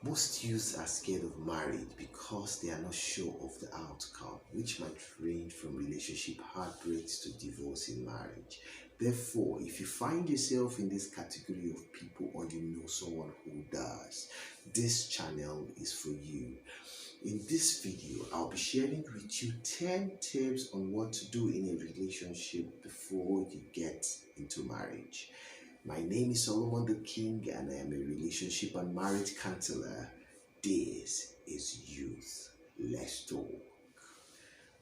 Most youths are scared of marriage because they are not sure of the outcome, which might range from relationship heartbreaks to divorce in marriage. Therefore, if you find yourself in this category of people or you know someone who does, this channel is for you. In this video, I'll be sharing with you 10 tips on what to do in a relationship before you get into marriage. My name is Solomon Dking and I am a relationship and marriage counselor. This is Youth. Let's talk.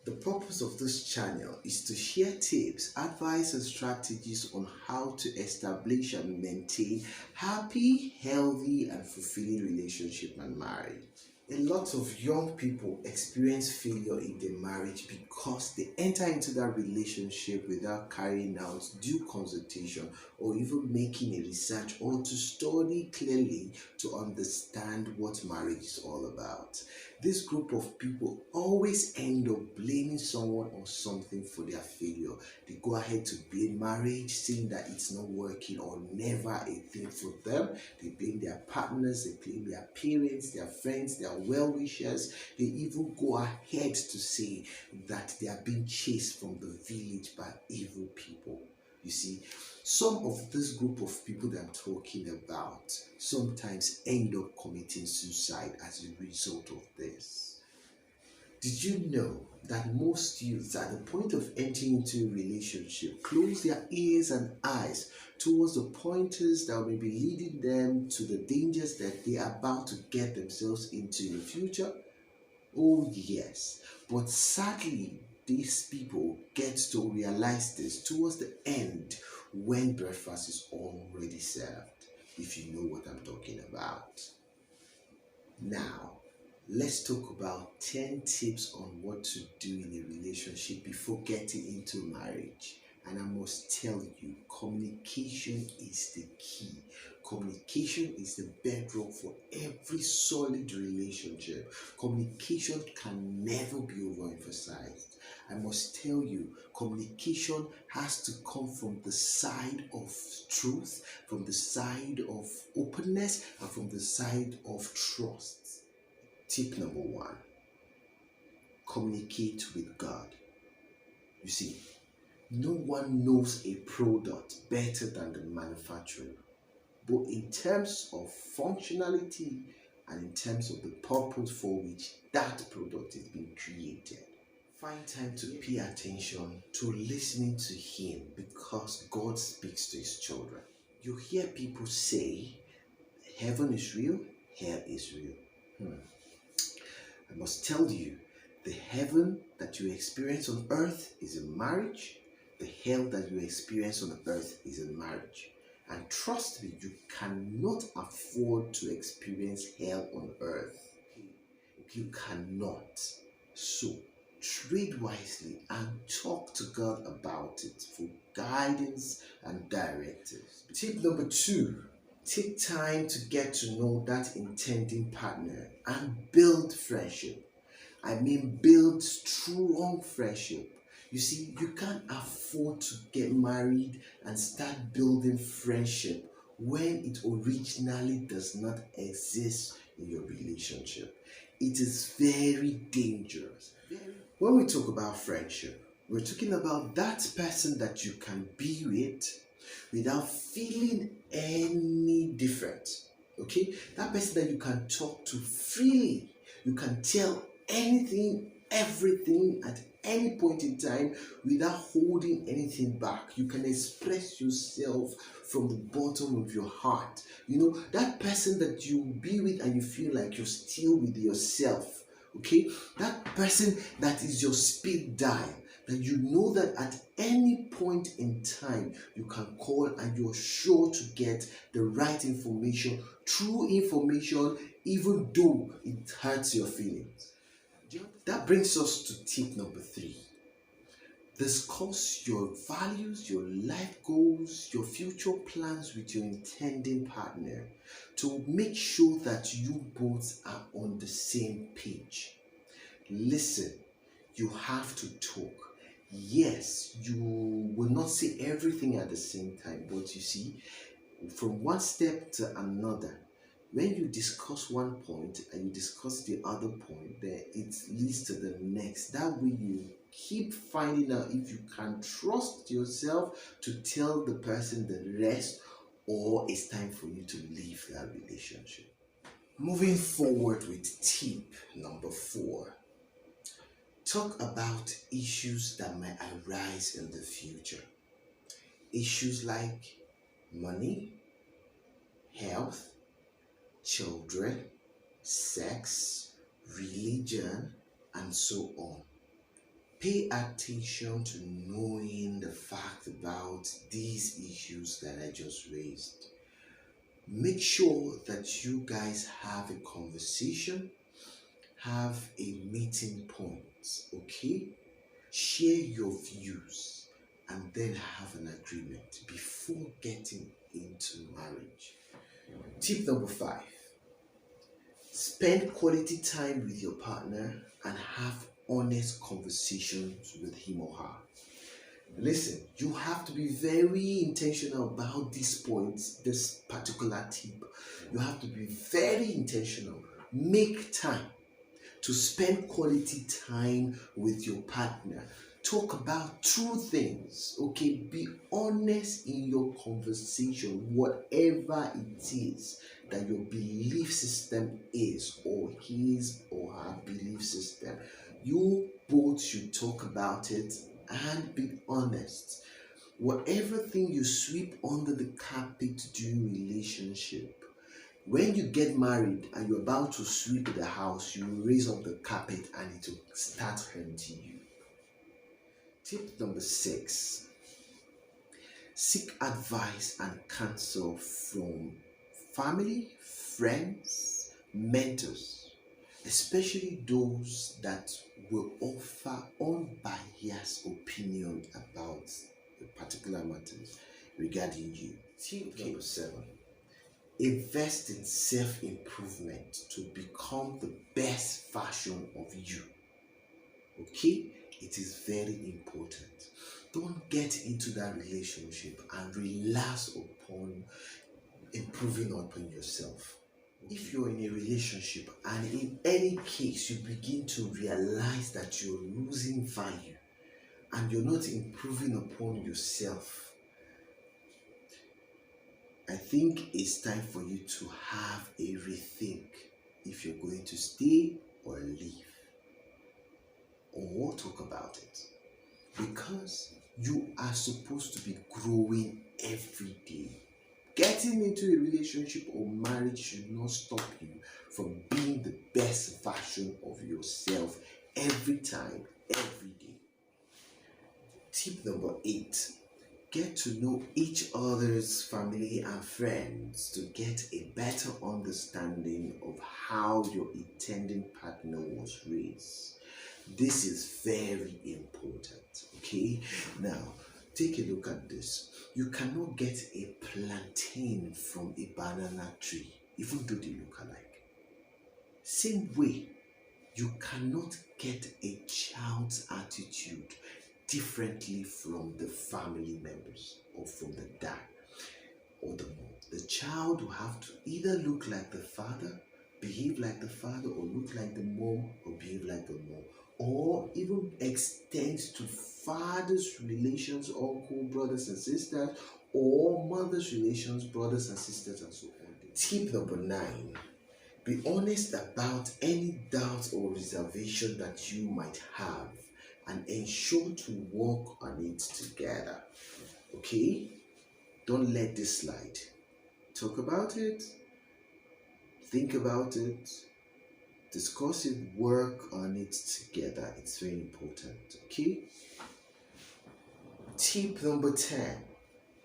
The purpose of this channel is to share tips, advice, and strategies on how to establish and maintain happy, healthy, and fulfilling relationship and marriage. A lot of young people experience failure in their marriage because they enter into that relationship without carrying out due consultation or even making a research or to study clearly to understand what marriage is all about. This group of people always end up blaming someone or something for their failure. They go ahead to blame marriage, saying that it's not working or never a thing for them. They blame their partners, they blame their parents, their friends, their well-wishers. They even go ahead to say that they are being chased from the village by evil people. You see, some of this group of people that I'm talking about sometimes end up committing suicide as a result of this. Did you know that most youths at the point of entering into a relationship close their ears and eyes towards the pointers that may be leading them to the dangers that they are about to get themselves into in the future? Oh yes, but sadly these people get to realize this towards the end when breakfast is already served, if you know what I'm talking about. Now, let's talk about 10 tips on what to do in a relationship before getting into marriage. And I must tell you, communication is the key. Communication is the bedrock for every solid relationship. Communication can never be overemphasized. I must tell you, communication has to come from the side of truth, from the side of openness, and from the side of trust. Tip number 1, communicate with God. You see, no one knows a product better than the manufacturer, both in terms of functionality and in terms of the purpose for which that product is being created. Find time to pay attention to listening to Him because God speaks to His children. You hear people say, heaven is real, hell is real. I must tell you, the heaven that you experience on earth is in marriage. The hell that you experience on earth is in marriage. And trust me, you cannot afford to experience hell on earth. You cannot. So, trade wisely and talk to God about it for guidance and directives. Tip number 2, take time to get to know that intending partner and build friendship. I mean, build strong friendship. You see, you can't afford to get married and start building friendship when it originally does not exist in your relationship. It is very dangerous. When we talk about friendship, we're talking about that person that you can be with without feeling any different. Okay? That person that you can talk to freely. You can tell anything, everything at any point in time without holding anything back. You can express yourself from the bottom of your heart. You know, that person that you be with and you feel like you're still with yourself. Okay, that person that is your speed dial, that you know that at any point in time you can call and you're sure to get the right information, true information, even though it hurts your feelings. That brings us to tip number 3. Discuss your values, your life goals, your future plans with your intending partner to make sure that you both are on the same page. Listen, you have to talk. Yes, you will not say everything at the same time, but you see, from one step to another, When you discuss one point and you discuss the other point, then it leads to the next. That way you keep finding out if you can trust yourself to tell the person the rest, or it's time for you to leave that relationship. Moving forward with tip number 4, talk about issues that might arise in the future. Issues like money, health, children, sex, religion, and so on. Pay attention to knowing the fact about these issues that I just raised. Make sure that you guys have a conversation, have a meeting point, okay? Share your views and then have an agreement before getting into marriage. Tip number 5, spend quality time with your partner and have honest conversations with him or her. Listen, you have to be very intentional about these points, this particular tip. You have to be very intentional. Make time to spend quality time with your partner. Talk about true things, okay? Be honest in your conversation, whatever it is that your belief system is, or his or her belief system. You both should talk about it and be honest. Whatever thing you sweep under the carpet during relationship, when you get married and you're about to sweep the house, you raise up the carpet and it will start haunting you. Tip number 6, seek advice and counsel from family, friends, mentors, especially those that will offer unbiased opinion about a particular matters regarding you. Tip number 7, invest in self-improvement to become the best version of you. Okay? It is very important. Don't get into that relationship and relax upon improving upon yourself. If you're in a relationship and in any case you begin to realize that you're losing value and you're not improving upon yourself, I think it's time for you to have a rethink if you're going to stay or leave, or talk about it, because you are supposed to be growing every day. Getting into a relationship or marriage should not stop you from being the best version of yourself every time, every day. Tip number 8, get to know each other's family and friends to get a better understanding of how your intending partner was raised. This is very important, okay? Now, take a look at this. You cannot get a plantain from a banana tree, even though they look alike. Same way, you cannot get a child's attitude differently from the family members or from the dad or the mom. The child will have to either look like the father, behave like the father, or look like the mom or behave like the mom, or even extend to father's relations, uncle, brothers and sisters, or mother's relations, brothers and sisters, and so on. Tip number 9, be honest about any doubt or reservation that you might have and ensure to work on it together. Okay? Don't let this slide. Talk about it, think about it, discuss it, work on it together. It's very important. Okay? Tip number 10,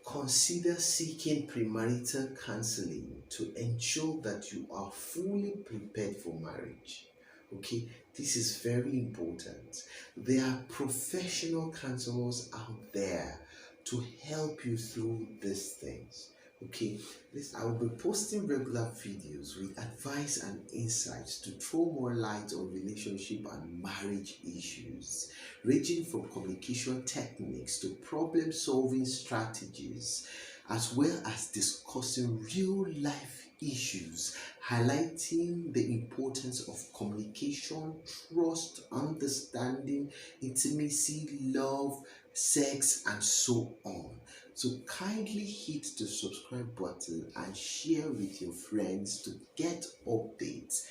consider seeking premarital counseling to ensure that you are fully prepared for marriage. Okay, this is very important. There are professional counselors out there to help you through these things. Okay, I will be posting regular videos with advice and insights to throw more light on relationship and marriage issues, ranging from communication techniques to problem solving strategies, as well as discussing real life issues, highlighting the importance of communication, trust, understanding, intimacy, love, sex, and so on. So kindly hit the subscribe button and share with your friends to get updates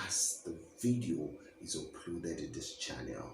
as the video is uploaded in this channel.